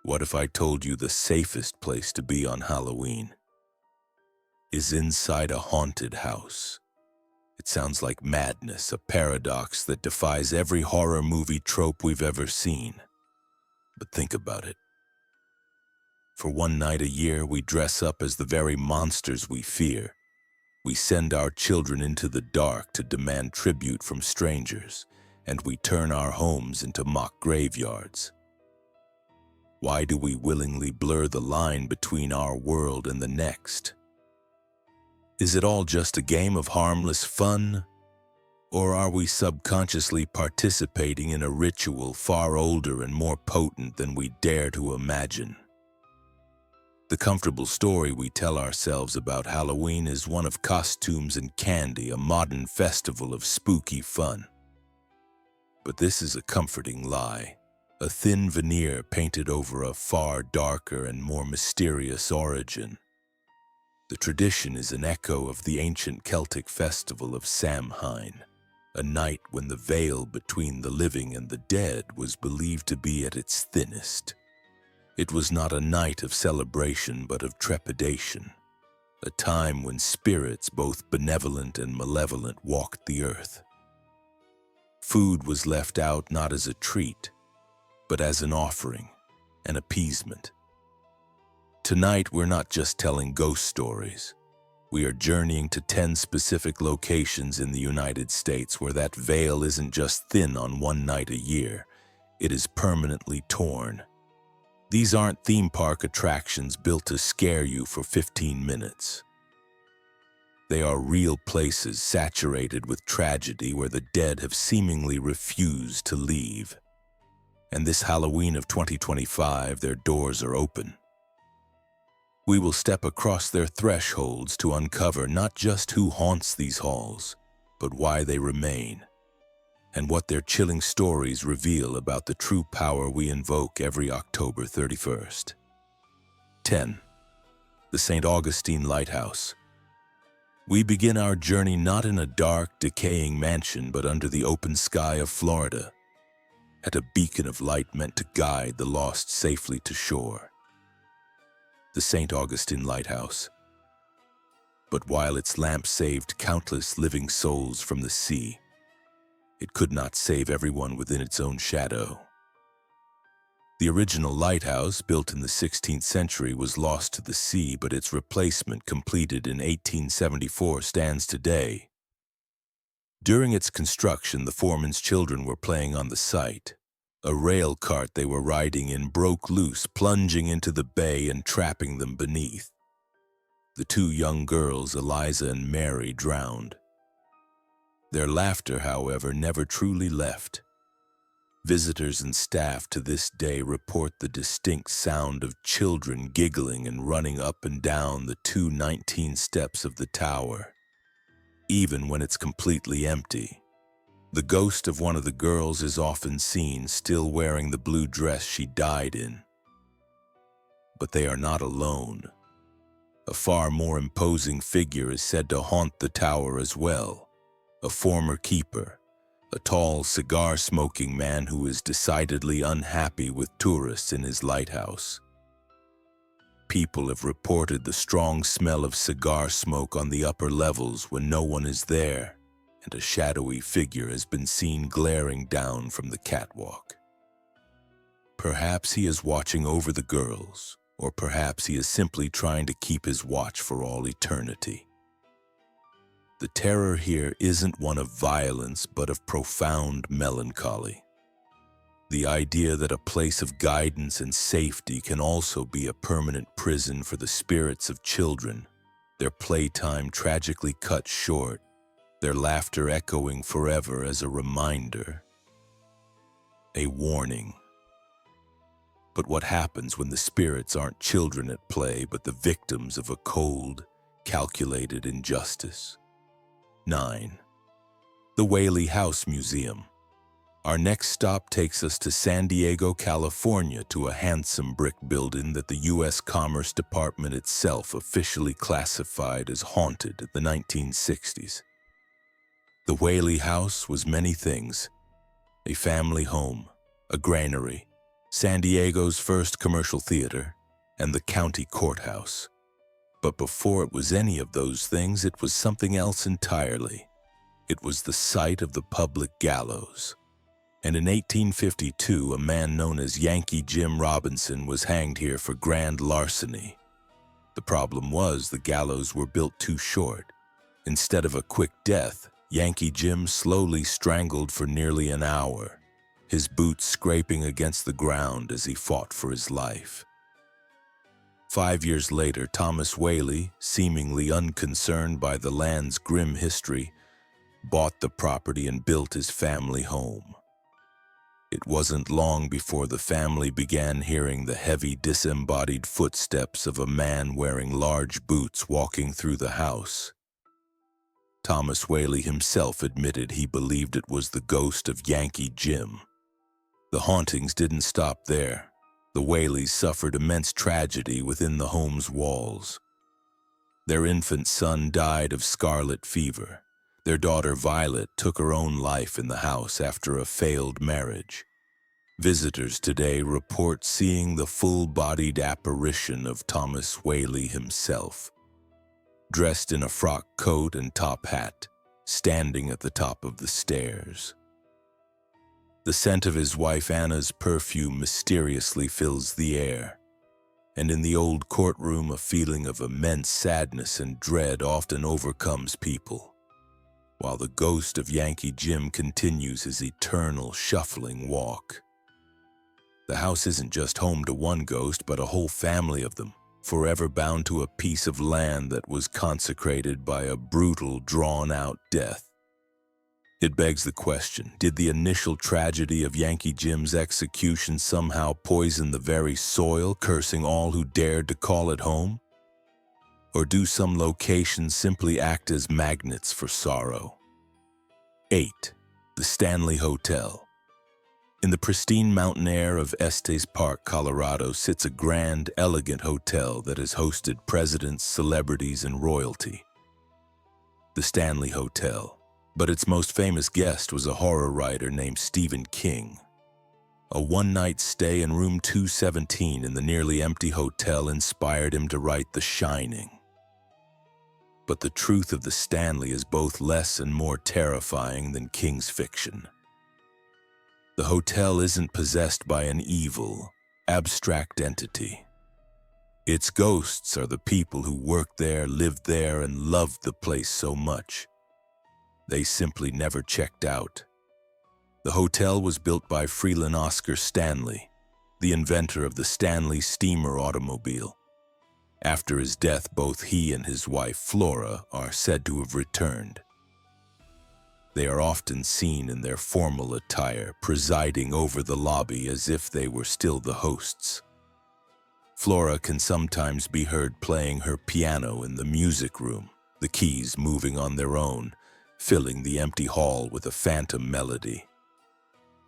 What if I told you the safest place to be on Halloween is inside a haunted house? It sounds like madness, a paradox that defies every horror movie trope we've ever seen. But think about it. For one night a year, we dress up as the very monsters we fear. We send our children into the dark to demand tribute from strangers, and we turn our homes into mock graveyards. Why do we willingly blur the line between our world and the next? Is it all just a game of harmless fun? Or are we subconsciously participating in a ritual far older and more potent than we dare to imagine? The comfortable story we tell ourselves about Halloween is one of costumes and candy, a modern festival of spooky fun. But this is a comforting lie, a thin veneer painted over a far darker and more mysterious origin. The tradition is an echo of the ancient Celtic festival of Samhain, a night when the veil between the living and the dead was believed to be at its thinnest. It was not a night of celebration but of trepidation, a time when spirits both benevolent and malevolent walked the earth. Food was left out not as a treat, but as an offering, an appeasement. Tonight, we're not just telling ghost stories. We are journeying to 10 specific locations in the United States where that veil isn't just thin on one night a year, it is permanently torn. These aren't theme park attractions built to scare you for 15 minutes. They are real places saturated with tragedy where the dead have seemingly refused to leave. And this Halloween of 2025, their doors are open. We will step across their thresholds to uncover not just who haunts these halls, but why they remain, and what their chilling stories reveal about the true power we invoke every October 31st. 10. The St. Augustine Lighthouse. We begin our journey not in a dark, decaying mansion, but under the open sky of Florida, at a beacon of light meant to guide the lost safely to shore. The St. Augustine Lighthouse. But while its lamp saved countless living souls from the sea, it could not save everyone within its own shadow. The original lighthouse, built in the 16th century, was lost to the sea, but its replacement, completed in 1874, stands today. During its construction, the foreman's children were playing on the site. A rail cart they were riding in broke loose, plunging into the bay and trapping them beneath. The two young girls, Eliza and Mary, drowned. Their laughter, however, never truly left. Visitors and staff to this day report the distinct sound of children giggling and running up and down the 219 steps of the tower, even when it's completely empty. The ghost of one of the girls is often seen still wearing the blue dress she died in. But they are not alone. A far more imposing figure is said to haunt the tower as well. A former keeper, a tall, cigar-smoking man who is decidedly unhappy with tourists in his lighthouse. People have reported the strong smell of cigar smoke on the upper levels when no one is there, and a shadowy figure has been seen glaring down from the catwalk. Perhaps he is watching over the girls, or perhaps he is simply trying to keep his watch for all eternity. The terror here isn't one of violence, but of profound melancholy. The idea that a place of guidance and safety can also be a permanent prison for the spirits of children, their playtime tragically cut short, their laughter echoing forever as a reminder, a warning. But what happens when the spirits aren't children at play, but the victims of a cold, calculated injustice? 9. The Whaley House Museum. Our next stop takes us to San Diego, California, to a handsome brick building that the U.S. Commerce Department itself officially classified as haunted in the 1960s. The Whaley House was many things: a family home, a granary, San Diego's first commercial theater, and the county courthouse. But before it was any of those things, it was something else entirely. It was the site of the public gallows. And in 1852, a man known as Yankee Jim Robinson was hanged here for grand larceny. The problem was the gallows were built too short. Instead of a quick death, Yankee Jim slowly strangled for nearly an hour, his boots scraping against the ground as he fought for his life. 5 years later, Thomas Whaley, seemingly unconcerned by the land's grim history, bought the property and built his family home. It wasn't long before the family began hearing the heavy, disembodied footsteps of a man wearing large boots walking through the house. Thomas Whaley himself admitted he believed it was the ghost of Yankee Jim. The hauntings didn't stop there. The Whaleys suffered immense tragedy within the home's walls. Their infant son died of scarlet fever. Their daughter Violet took her own life in the house after a failed marriage. Visitors today report seeing the full-bodied apparition of Thomas Whaley himself, dressed in a frock coat and top hat, standing at the top of the stairs. The scent of his wife Anna's perfume mysteriously fills the air, and in the old courtroom a feeling of immense sadness and dread often overcomes people, while the ghost of Yankee Jim continues his eternal shuffling walk. The house isn't just home to one ghost, but a whole family of them, forever bound to a piece of land that was consecrated by a brutal, drawn-out death. It begs the question, did the initial tragedy of Yankee Jim's execution somehow poison the very soil, cursing all who dared to call it home? Or do some locations simply act as magnets for sorrow? 8. The Stanley Hotel. In the pristine mountain air of Estes Park, Colorado, sits a grand, elegant hotel that has hosted presidents, celebrities, and royalty. The Stanley Hotel. But its most famous guest was a horror writer named Stephen King. A one-night stay in room 217 in the nearly empty hotel inspired him to write The Shining. But the truth of the Stanley is both less and more terrifying than King's fiction. The hotel isn't possessed by an evil, abstract entity. Its ghosts are the people who worked there, lived there, and loved the place so much. They simply never checked out. The hotel was built by Freeland Oscar Stanley, the inventor of the Stanley steamer automobile. After his death, both he and his wife, Flora, are said to have returned. They are often seen in their formal attire, presiding over the lobby as if they were still the hosts. Flora can sometimes be heard playing her piano in the music room, the keys moving on their own, filling the empty hall with a phantom melody.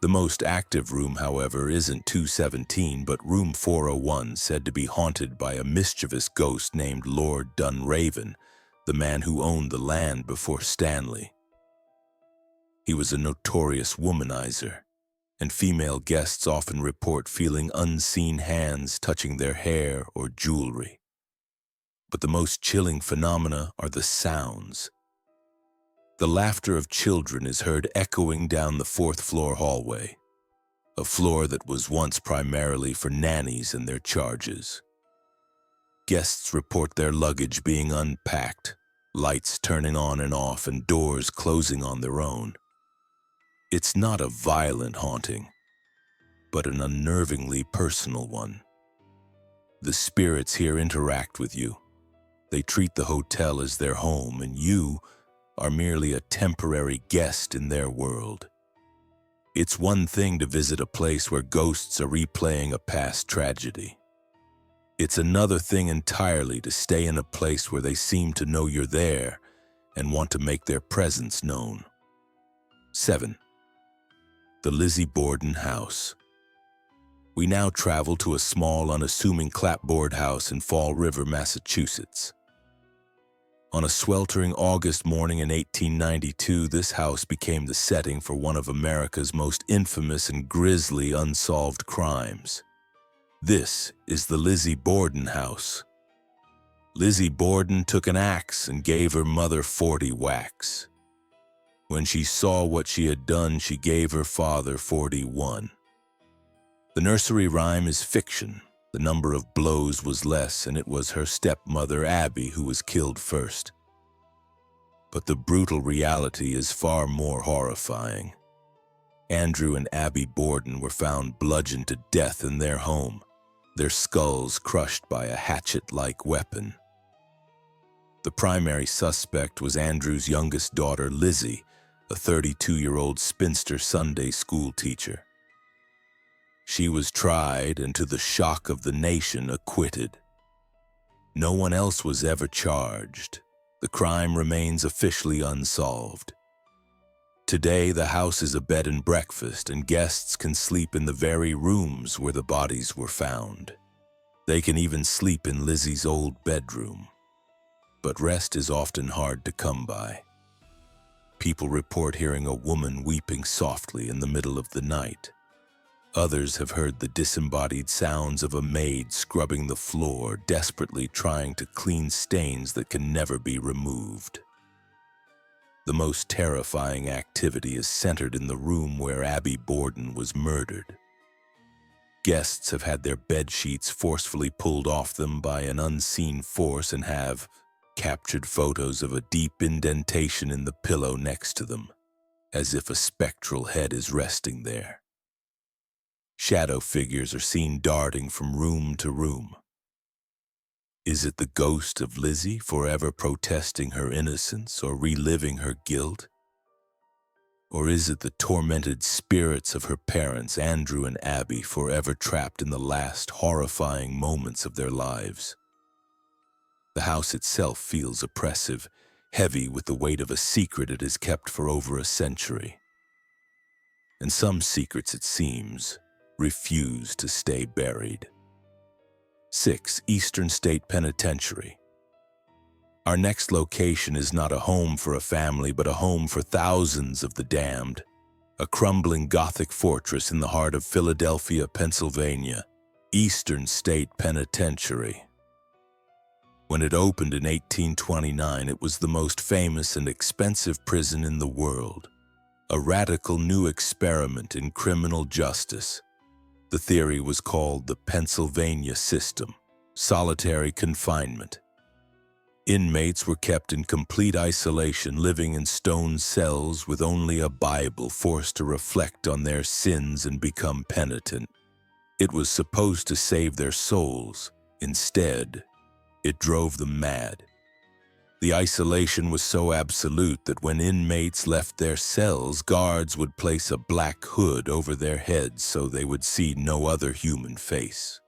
The most active room, however, isn't 217, but room 401, said to be haunted by a mischievous ghost named Lord Dunraven, the man who owned the land before Stanley. He was a notorious womanizer, and female guests often report feeling unseen hands touching their hair or jewelry. But the most chilling phenomena are the sounds. The laughter of children is heard echoing down the fourth-floor hallway, a floor that was once primarily for nannies and their charges. Guests report their luggage being unpacked, lights turning on and off, and doors closing on their own. It's not a violent haunting, but an unnervingly personal one. The spirits here interact with you. They treat the hotel as their home, and you are merely a temporary guest in their world. It's one thing to visit a place where ghosts are replaying a past tragedy. It's another thing entirely to stay in a place where they seem to know you're there and want to make their presence known. 7. The Lizzie Borden House. We now travel to a small, unassuming clapboard house in Fall River, Massachusetts. On a sweltering August morning in 1892, this house became the setting for one of America's most infamous and grisly unsolved crimes. This is the Lizzie Borden House. Lizzie Borden took an axe and gave her mother 40 whacks. When she saw what she had done, she gave her father 41. The nursery rhyme is fiction. The number of blows was less, and it was her stepmother, Abby, who was killed first. But the brutal reality is far more horrifying. Andrew and Abby Borden were found bludgeoned to death in their home, their skulls crushed by a hatchet-like weapon. The primary suspect was Andrew's youngest daughter, Lizzie, a 32-year-old spinster Sunday school teacher. She was tried and, to the shock of the nation, acquitted. No one else was ever charged. The crime remains officially unsolved. Today, the house is a bed and breakfast, and guests can sleep in the very rooms where the bodies were found. They can even sleep in Lizzie's old bedroom. But rest is often hard to come by. People report hearing a woman weeping softly in the middle of the night. Others have heard the disembodied sounds of a maid scrubbing the floor, desperately trying to clean stains that can never be removed. The most terrifying activity is centered in the room where Abby Borden was murdered. Guests have had their bed sheets forcefully pulled off them by an unseen force and have captured photos of a deep indentation in the pillow next to them, as if a spectral head is resting there. Shadow figures are seen darting from room to room. Is it the ghost of Lizzie forever protesting her innocence or reliving her guilt? Or is it the tormented spirits of her parents, Andrew and Abby, forever trapped in the last horrifying moments of their lives? The house itself feels oppressive, heavy with the weight of a secret it has kept for over a century. And some secrets, it seems, refuse to stay buried. 6. Eastern State Penitentiary. Our next location is not a home for a family, but a home for thousands of the damned. A crumbling Gothic fortress in the heart of Philadelphia, Pennsylvania. Eastern State Penitentiary. When it opened in 1829, it was the most famous and expensive prison in the world. A radical new experiment in criminal justice. The theory was called the Pennsylvania system, solitary confinement. Inmates were kept in complete isolation, living in stone cells with only a Bible, forced to reflect on their sins and become penitent. It was supposed to save their souls. Instead, it drove them mad. The isolation was so absolute that when inmates left their cells, guards would place a black hood over their heads so they would see no other human face.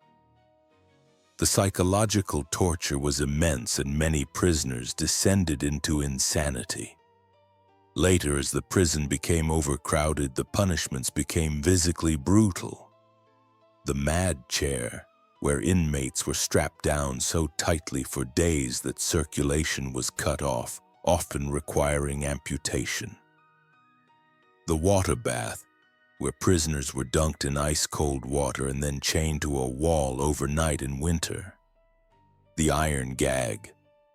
The psychological torture was immense, and many prisoners descended into insanity. Later, as the prison became overcrowded, the punishments became physically brutal. The mad chair, where inmates were strapped down so tightly for days that circulation was cut off, often requiring amputation. The water bath, where prisoners were dunked in ice-cold water and then chained to a wall overnight in winter. The iron gag,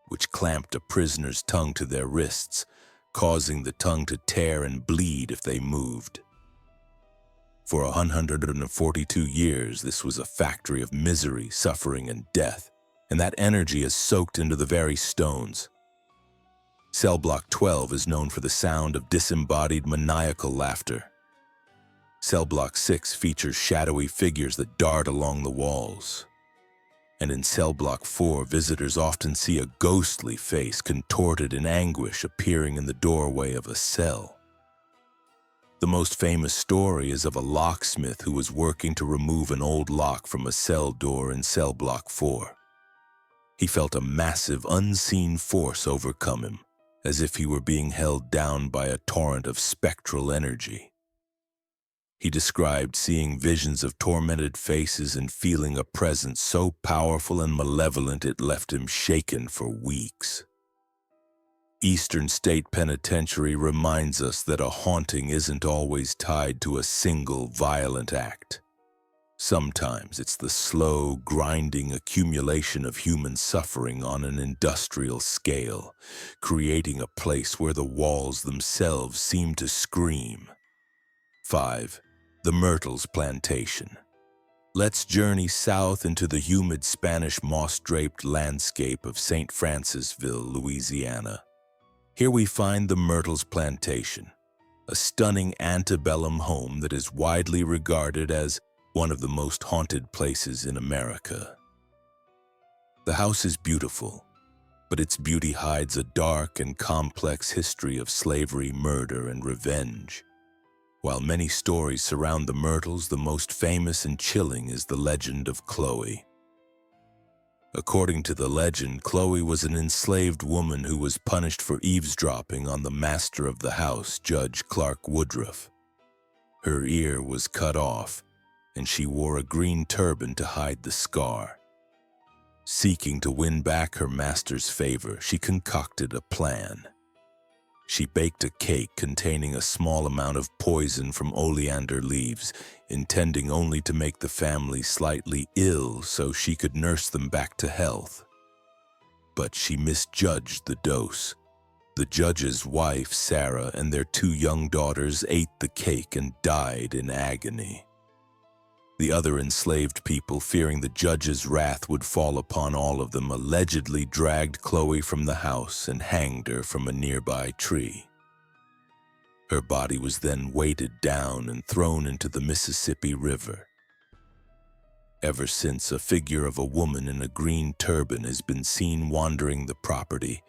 which clamped a prisoner's tongue to their wrists, causing the tongue to tear and bleed if they moved. For 142 years, this was a factory of misery, suffering, and death, and that energy is soaked into the very stones. Cell Block 12 is known for the sound of disembodied maniacal laughter. Cell Block 6 features shadowy figures that dart along the walls. And in Cell Block 4, visitors often see a ghostly face contorted in anguish appearing in the doorway of a cell. The most famous story is of a locksmith who was working to remove an old lock from a cell door in Cell Block 4. He felt a massive, unseen force overcome him, as if he were being held down by a torrent of spectral energy. He described seeing visions of tormented faces and feeling a presence so powerful and malevolent it left him shaken for weeks. Eastern State Penitentiary reminds us that a haunting isn't always tied to a single violent act. Sometimes it's the slow, grinding accumulation of human suffering on an industrial scale, creating a place where the walls themselves seem to scream. 5. The Myrtles Plantation. Let's journey south into the humid Spanish moss-draped landscape of St. Francisville, Louisiana. Here we find the Myrtles Plantation, a stunning antebellum home that is widely regarded as one of the most haunted places in America. The house is beautiful, but its beauty hides a dark and complex history of slavery, murder, and revenge. While many stories surround the Myrtles, the most famous and chilling is the legend of Chloe. According to the legend, Chloe was an enslaved woman who was punished for eavesdropping on the master of the house, Judge Clark Woodruff. Her ear was cut off, and she wore a green turban to hide the scar. Seeking to win back her master's favor, she concocted a plan. She baked a cake containing a small amount of poison from oleander leaves, intending only to make the family slightly ill so she could nurse them back to health. But she misjudged the dose. The judge's wife, Sarah, and their 2 young daughters ate the cake and died in agony. The other enslaved people, fearing the judge's wrath would fall upon all of them, allegedly dragged Chloe from the house and hanged her from a nearby tree. Her body was then weighted down and thrown into the Mississippi River. Ever since, a figure of a woman in a green turban has been seen wandering the property,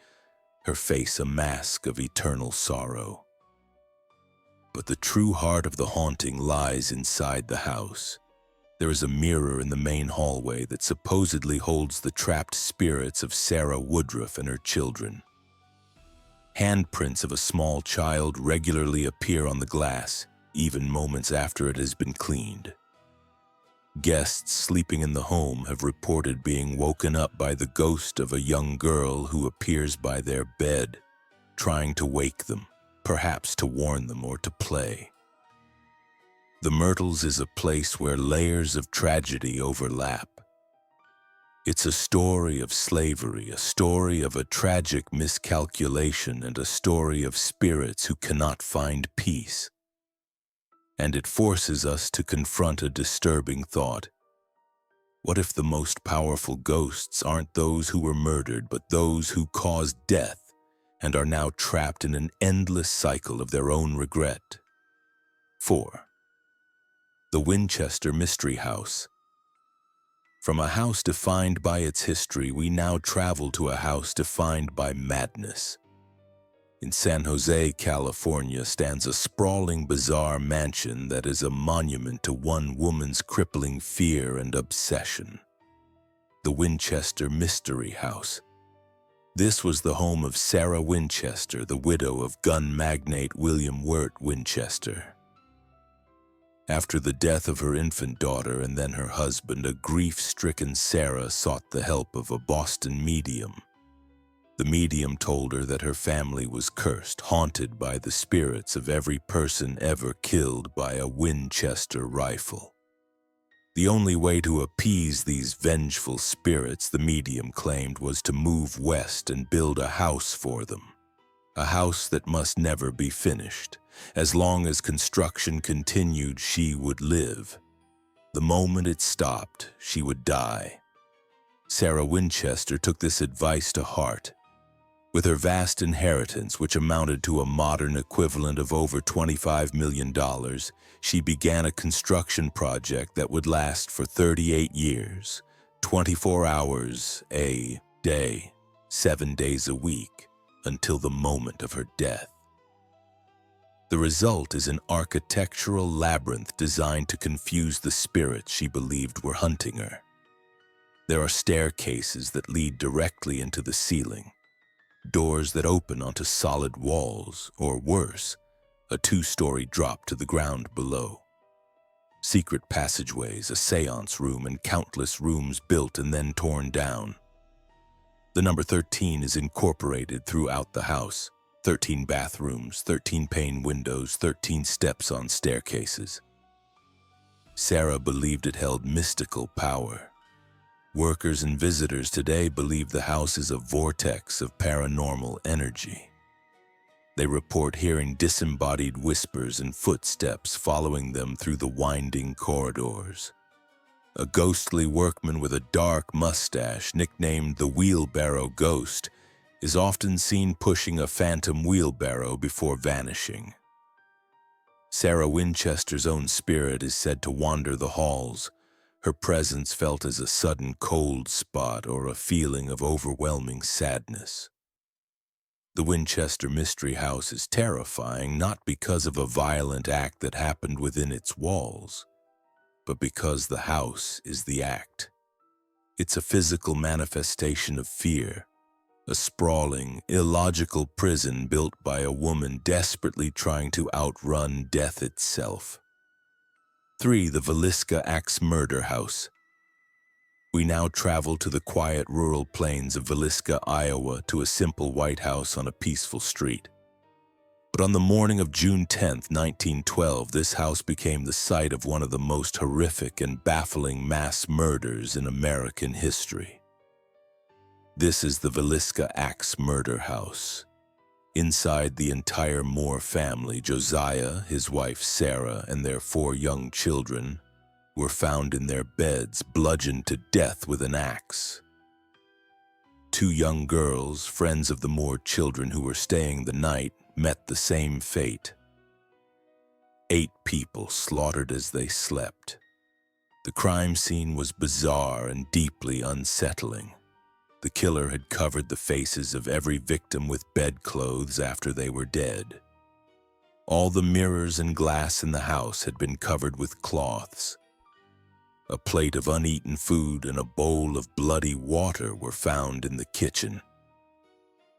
her face a mask of eternal sorrow. But the true heart of the haunting lies inside the house. There is a mirror in the main hallway that supposedly holds the trapped spirits of Sarah Woodruff and her children. Handprints of a small child regularly appear on the glass, even moments after it has been cleaned. Guests sleeping in the home have reported being woken up by the ghost of a young girl who appears by their bed, trying to wake them, perhaps to warn them or to play. The Myrtles is a place where layers of tragedy overlap. It's a story of slavery, a story of a tragic miscalculation, and a story of spirits who cannot find peace. And it forces us to confront a disturbing thought. What if the most powerful ghosts aren't those who were murdered, but those who caused death and are now trapped in an endless cycle of their own regret? 4. The Winchester Mystery House. From a house defined by its history, we now travel to a house defined by madness. In San Jose, California, stands a sprawling, bizarre mansion that is a monument to one woman's crippling fear and obsession. The Winchester Mystery House. This was the home of Sarah Winchester, the widow of gun magnate William Wirt Winchester. After the death of her infant daughter and then her husband, a grief-stricken Sarah sought the help of a Boston medium. The medium told her that her family was cursed, haunted by the spirits of every person ever killed by a Winchester rifle. The only way to appease these vengeful spirits, the medium claimed, was to move west and build a house for them. A house that must never be finished. As long as construction continued, she would live. The moment it stopped, she would die. Sarah Winchester took this advice to heart. With her vast inheritance, which amounted to a modern equivalent of over $25 million, she began a construction project that would last for 38 years, 24 hours a day, 7 days a week, until the moment of her death. The result is an architectural labyrinth designed to confuse the spirits she believed were hunting her. There are staircases that lead directly into the ceiling, doors that open onto solid walls, or worse, a 2-story drop to the ground below. Secret passageways, a seance room, and countless rooms built and then torn down. The number 13 is incorporated throughout the house. 13 bathrooms, 13 pane windows, 13 steps on staircases. Sarah believed it held mystical power. Workers and visitors today believe the house is a vortex of paranormal energy. They report hearing disembodied whispers and footsteps following them through the winding corridors. A ghostly workman with a dark mustache, nicknamed the Wheelbarrow Ghost, is often seen pushing a phantom wheelbarrow before vanishing. Sarah Winchester's own spirit is said to wander the halls, her presence felt as a sudden cold spot or a feeling of overwhelming sadness. The Winchester Mystery House is terrifying not because of a violent act that happened within its walls, but because the house is the act. It's a physical manifestation of fear, a sprawling, illogical prison built by a woman desperately trying to outrun death itself. 3. The Villisca Axe Murder House. We now travel to the quiet rural plains of Villisca, Iowa, to a simple white house on a peaceful street. But on the morning of June 10, 1912, this house became the site of one of the most horrific and baffling mass murders in American history. This is the Villisca Axe Murder House. Inside, the entire Moore family, Josiah, his wife Sarah, and their 4 young children, were found in their beds, bludgeoned to death with an axe. 2 young girls, friends of the Moore children who were staying the night, met the same fate. 8 people slaughtered as they slept. The crime scene was bizarre and deeply unsettling. The killer had covered the faces of every victim with bedclothes after they were dead. All the mirrors and glass in the house had been covered with cloths. A plate of uneaten food and a bowl of bloody water were found in the kitchen.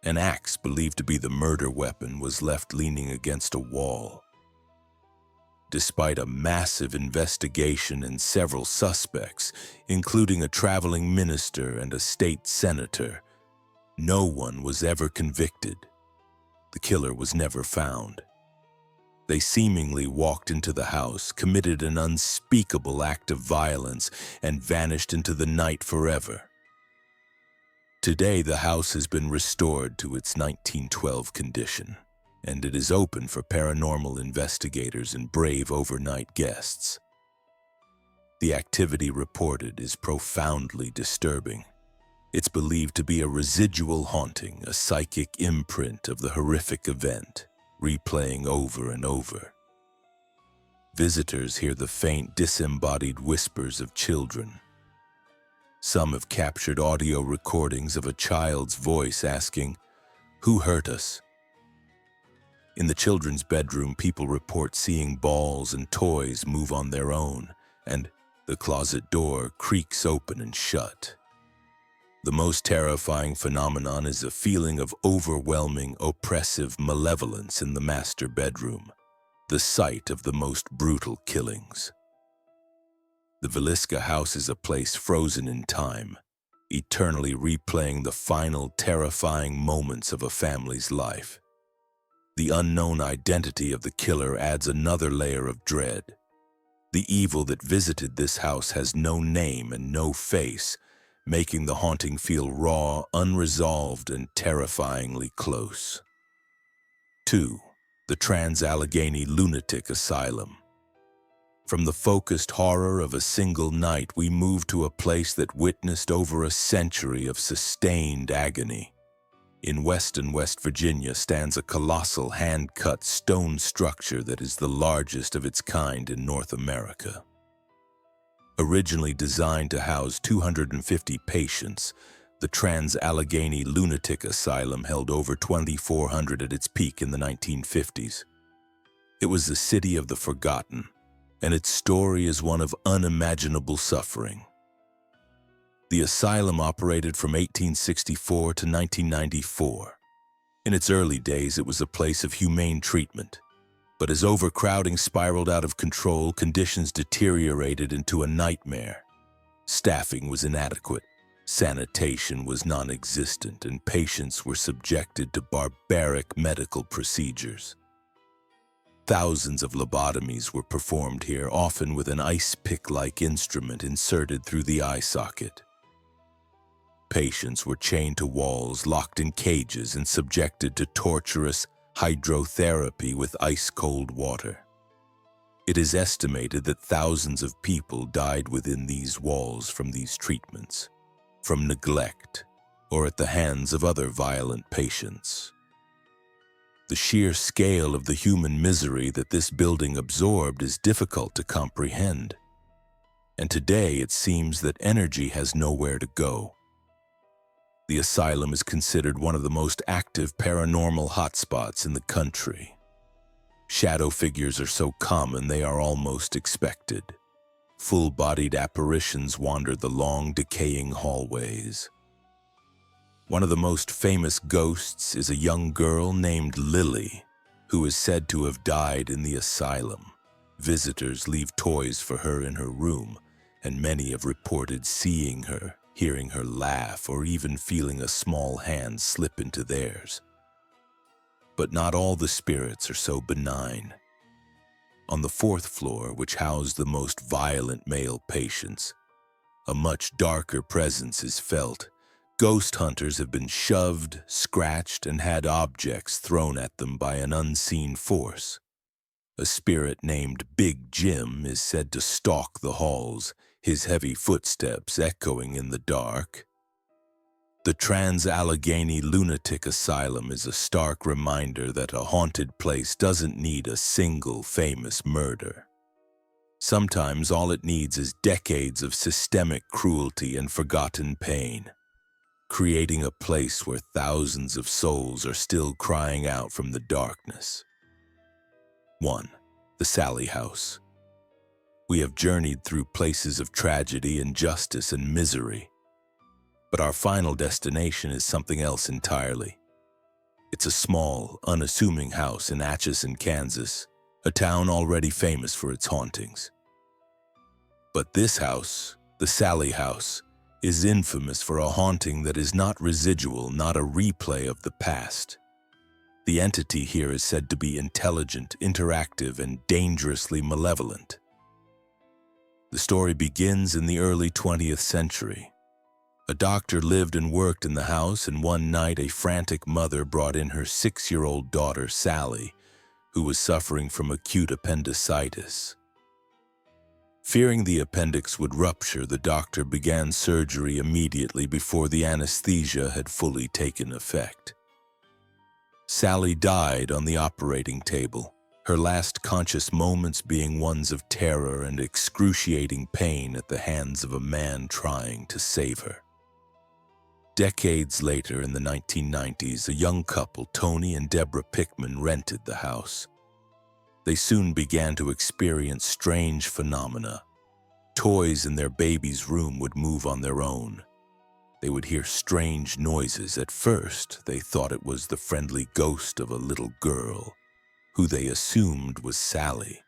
An axe believed to be the murder weapon was left leaning against a wall. Despite a massive investigation and several suspects, including a traveling minister and a state senator, no one was ever convicted. The killer was never found. They seemingly walked into the house, committed an unspeakable act of violence, and vanished into the night forever. Today, the house has been restored to its 1912 condition, and it is open for paranormal investigators and brave overnight guests. The activity reported is profoundly disturbing. It's believed to be a residual haunting, a psychic imprint of the horrific event, replaying over and over. Visitors hear the faint, disembodied whispers of children. Some have captured audio recordings of a child's voice asking, "Who hurt us?" In the children's bedroom, people report seeing balls and toys move on their own, and the closet door creaks open and shut. The most terrifying phenomenon is a feeling of overwhelming, oppressive malevolence in the master bedroom, the site of the most brutal killings. The Villisca house is a place frozen in time, eternally replaying the final terrifying moments of a family's life. The unknown identity of the killer adds another layer of dread. The evil that visited this house has no name and no face, making the haunting feel raw, unresolved, and terrifyingly close. 2. The Trans-Allegheny Lunatic Asylum. From the focused horror of a single night, we move to a place that witnessed over a century of sustained agony. In Weston, West Virginia, stands a colossal hand-cut stone structure that is the largest of its kind in North America. Originally designed to house 250 patients, the Trans-Allegheny Lunatic Asylum held over 2,400 at its peak in the 1950s. It was the city of the forgotten, and its story is one of unimaginable suffering. The asylum operated from 1864 to 1994. In its early days, it was a place of humane treatment. But as overcrowding spiraled out of control, conditions deteriorated into a nightmare. Staffing was inadequate. Sanitation was non-existent, and patients were subjected to barbaric medical procedures. Thousands of lobotomies were performed here, often with an ice pick-like instrument inserted through the eye socket. Patients were chained to walls, locked in cages, and subjected to torturous hydrotherapy with ice-cold water. It is estimated that thousands of people died within these walls from these treatments, from neglect, or at the hands of other violent patients. The sheer scale of the human misery that this building absorbed is difficult to comprehend. And today it seems that energy has nowhere to go. The asylum is considered one of the most active paranormal hotspots in the country. Shadow figures are so common they are almost expected. Full-bodied apparitions wander the long, decaying hallways. One of the most famous ghosts is a young girl named Lily, who is said to have died in the asylum. Visitors leave toys for her in her room, and many have reported seeing her, hearing her laugh, or even feeling a small hand slip into theirs. But not all the spirits are so benign. On the fourth floor, which housed the most violent male patients, a much darker presence is felt. Ghost hunters have been shoved, scratched, and had objects thrown at them by an unseen force. A spirit named Big Jim is said to stalk the halls, his heavy footsteps echoing in the dark. The Trans-Allegheny Lunatic Asylum is a stark reminder that a haunted place doesn't need a single famous murder. Sometimes all it needs is decades of systemic cruelty and forgotten pain, creating a place where thousands of souls are still crying out from the darkness. 1. The Sallie House. We have journeyed through places of tragedy, injustice, and misery. But our final destination is something else entirely. It's a small, unassuming house in Atchison, Kansas, a town already famous for its hauntings. But this house, the Sallie House, is infamous for a haunting that is not residual, not a replay of the past. The entity here is said to be intelligent, interactive, and dangerously malevolent. The story begins in the early 20th century. A doctor lived and worked in the house, and one night a frantic mother brought in her 6-year-old daughter, Sallie, who was suffering from acute appendicitis. Fearing the appendix would rupture, the doctor began surgery immediately before the anesthesia had fully taken effect. Sallie died on the operating table, her last conscious moments being ones of terror and excruciating pain at the hands of a man trying to save her. Decades later, in the 1990s, a young couple, Tony and Deborah Pickman, rented the house. They soon began to experience strange phenomena. Toys in their baby's room would move on their own. They would hear strange noises. At first, they thought it was the friendly ghost of a little girl, who they assumed was Sallie.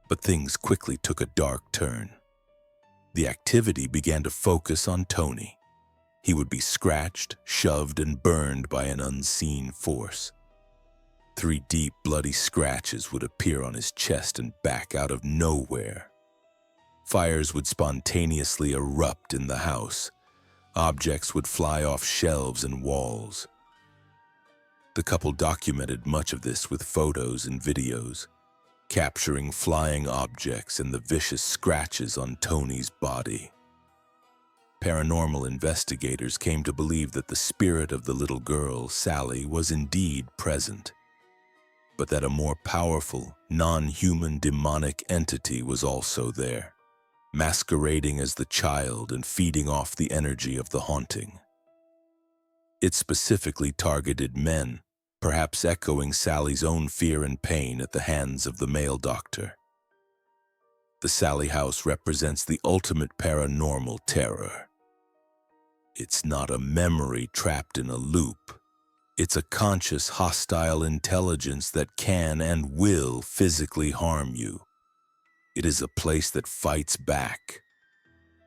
But things quickly took a dark turn. The activity began to focus on Tony. He would be scratched, shoved, and burned by an unseen force. 3 deep, bloody scratches would appear on his chest and back out of nowhere. Fires would spontaneously erupt in the house. Objects would fly off shelves and walls. The couple documented much of this with photos and videos, capturing flying objects and the vicious scratches on Tony's body. Paranormal investigators came to believe that the spirit of the little girl, Sallie, was indeed present, but that a more powerful, non-human demonic entity was also there, masquerading as the child and feeding off the energy of the haunting. It specifically targeted men, perhaps echoing Sallie's own fear and pain at the hands of the male doctor. The Sallie House represents the ultimate paranormal terror. It's not a memory trapped in a loop. It's a conscious, hostile intelligence that can and will physically harm you. It is a place that fights back,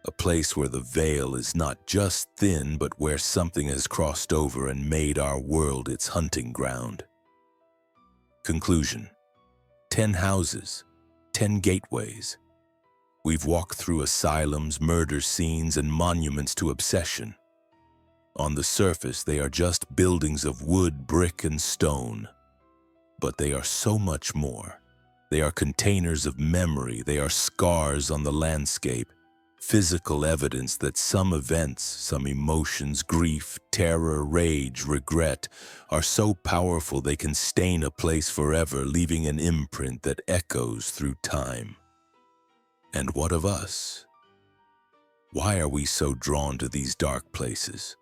A place where the veil is not just thin, but where something has crossed over and made our world its hunting ground. Conclusion: 10 houses, 10 gateways. We've walked through asylums, murder scenes, and monuments to obsession. On the surface, they are just buildings of wood, brick, and stone. But they are so much more. They are containers of memory. They are scars on the landscape, physical evidence that some events, some emotions, grief, terror, rage, regret, are so powerful they can stain a place forever, leaving an imprint that echoes through time. And what of us? Why are we so drawn to these dark places?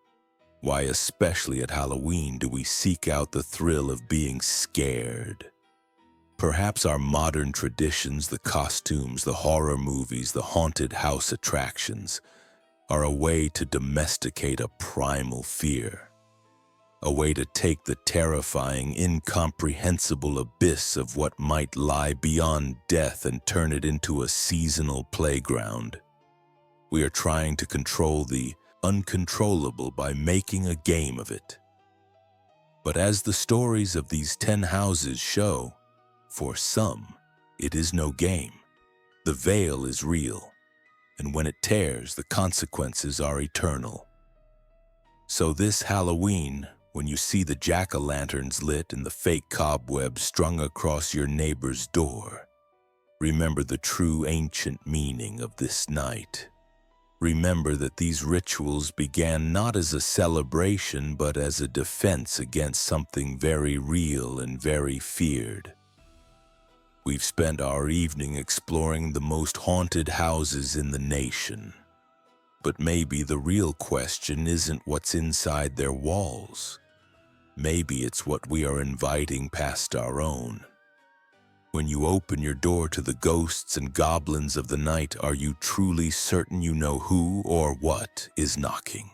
Why, especially at Halloween, do we seek out the thrill of being scared? Perhaps our modern traditions, the costumes, the horror movies, the haunted house attractions, are a way to domesticate a primal fear. A way to take the terrifying, incomprehensible abyss of what might lie beyond death and turn it into a seasonal playground. We are trying to control the uncontrollable by making a game of it. But as the stories of these 10 houses show, for some, it is no game. The veil is real, and when it tears, the consequences are eternal. So this Halloween, when you see the jack-o'-lanterns lit and the fake cobwebs strung across your neighbor's door, remember the true ancient meaning of this night. Remember that these rituals began not as a celebration, but as a defense against something very real and very feared. We've spent our evening exploring the most haunted houses in the nation. But maybe the real question isn't what's inside their walls. Maybe it's what we are inviting past our own. When you open your door to the ghosts and goblins of the night, are you truly certain you know who or what is knocking?